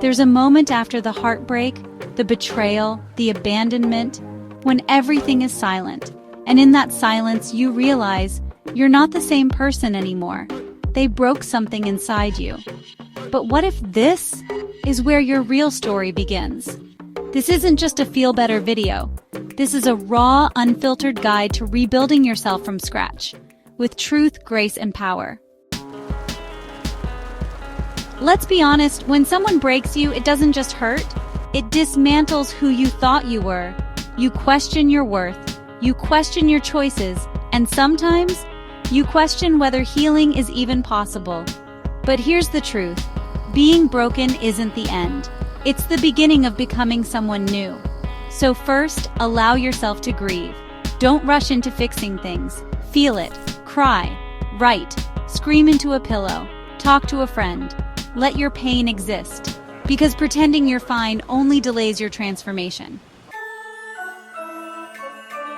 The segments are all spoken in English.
There's a moment after the heartbreak, the betrayal, the abandonment, when everything is silent. And in that silence, you realize you're not the same person anymore. They broke something inside you. But what if this is where your real story begins? This isn't just a feel-better video. This is a raw, unfiltered guide to rebuilding yourself from scratch, with truth, grace, and power. Let's be honest, when someone breaks you, it doesn't just hurt. It dismantles who you thought you were. You question your worth. You question your choices. And sometimes, you question whether healing is even possible. But here's the truth. Being broken isn't the end. It's the beginning of becoming someone new. So first, allow yourself to grieve. Don't rush into fixing things. Feel it. Cry. Write. Scream into a pillow. Talk to a friend. Let your pain exist. Because pretending you're fine only delays your transformation.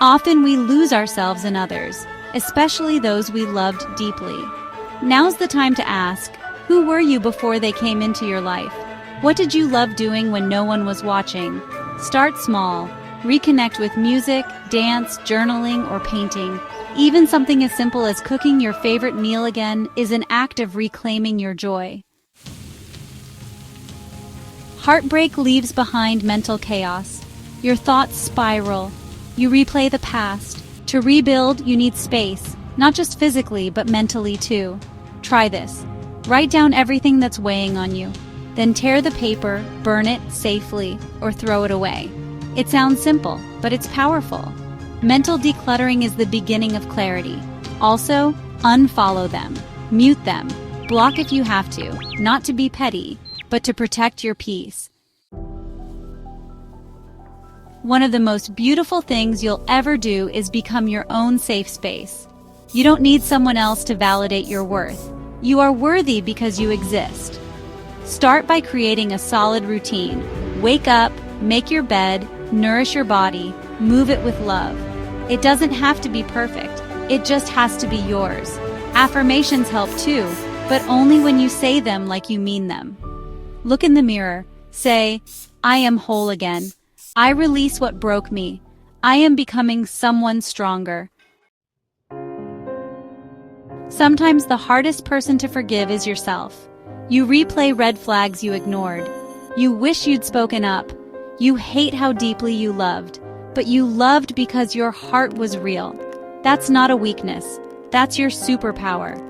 Often we lose ourselves in others, especially those we loved deeply. Now's the time to ask, who were you before they came into your life? What did you love doing when no one was watching? Start small. Reconnect with music, dance, journaling, or painting. Even something as simple as cooking your favorite meal again is an act of reclaiming your joy. Heartbreak leaves behind mental chaos. Your thoughts spiral. You replay the past. To rebuild, you need space, not just physically, but mentally too. Try this. Write down everything that's weighing on you. Then tear the paper, burn it safely, or throw it away. It sounds simple, but it's powerful. Mental decluttering is the beginning of clarity. Also, unfollow them. Mute them. Block if you have to, not to be petty, but to protect your peace. One of the most beautiful things you'll ever do is become your own safe space. You don't need someone else to validate your worth. You are worthy because you exist. Start by creating a solid routine. Wake up, make your bed, nourish your body, move it with love. It doesn't have to be perfect. It just has to be yours. Affirmations help too, but only when you say them like you mean them. Look in the mirror. Say, I am whole again. I release what broke me. I am becoming someone stronger. Sometimes the hardest person to forgive is yourself. You replay red flags you ignored. You wish you'd spoken up. You hate how deeply you loved. But you loved because your heart was real. That's not a weakness. That's your superpower.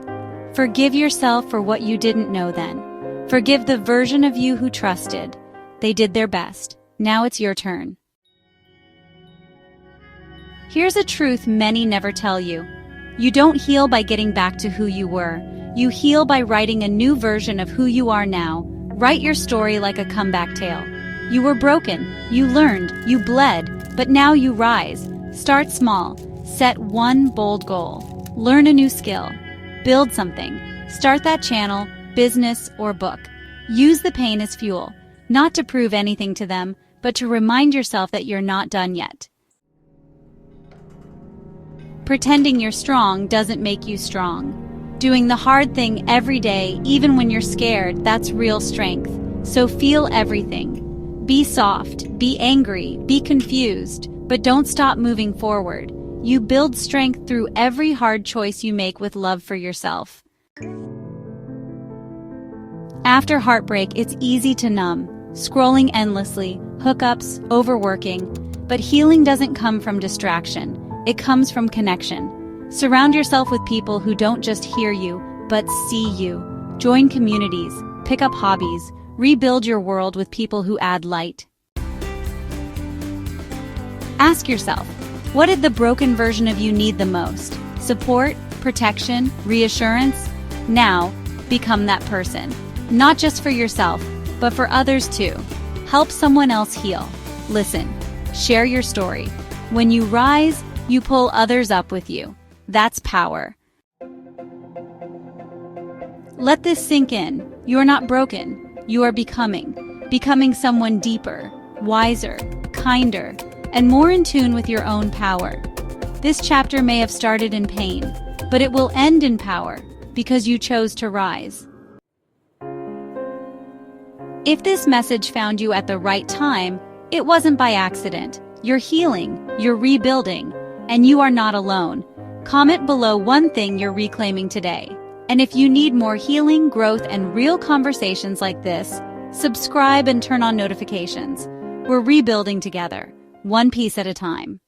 Forgive yourself for what you didn't know then. Forgive the version of you who trusted. They did their best. Now it's your turn. Here's a truth many never tell you. You don't heal by getting back to who you were. You heal by writing a new version of who you are now. Write your story like a comeback tale. You were broken. You learned. You bled. But now you rise. Start small. Set one bold goal. Learn a new skill. Build something. Start that channel, business, or book. Use the pain as fuel, not to prove anything to them, but to remind yourself that you're not done yet. Pretending you're strong doesn't make you strong. Doing the hard thing every day, even when you're scared, that's real strength. So feel everything. Be soft, be angry, be confused, but don't stop moving forward. You build strength through every hard choice you make with love for yourself. After heartbreak, it's easy to numb, scrolling endlessly, hookups, overworking. But healing doesn't come from distraction. It comes from connection. Surround yourself with people who don't just hear you, but see you. Join communities, pick up hobbies, rebuild your world with people who add light. Ask yourself, what did the broken version of you need the most? Support, protection, reassurance? Now, become that person. Not just for yourself, but for others too. Help someone else heal. Listen, share your story. When you rise, you pull others up with you. That's power. Let this sink in. You are not broken. You are becoming someone deeper, wiser, kinder, and more in tune with your own power. This chapter may have started in pain, but it will end in power because you chose to rise. If this message found you at the right time, it wasn't by accident. You're healing, you're rebuilding, and you are not alone. Comment below one thing you're reclaiming today. And if you need more healing, growth, and real conversations like this, subscribe and turn on notifications. We're rebuilding together, one piece at a time.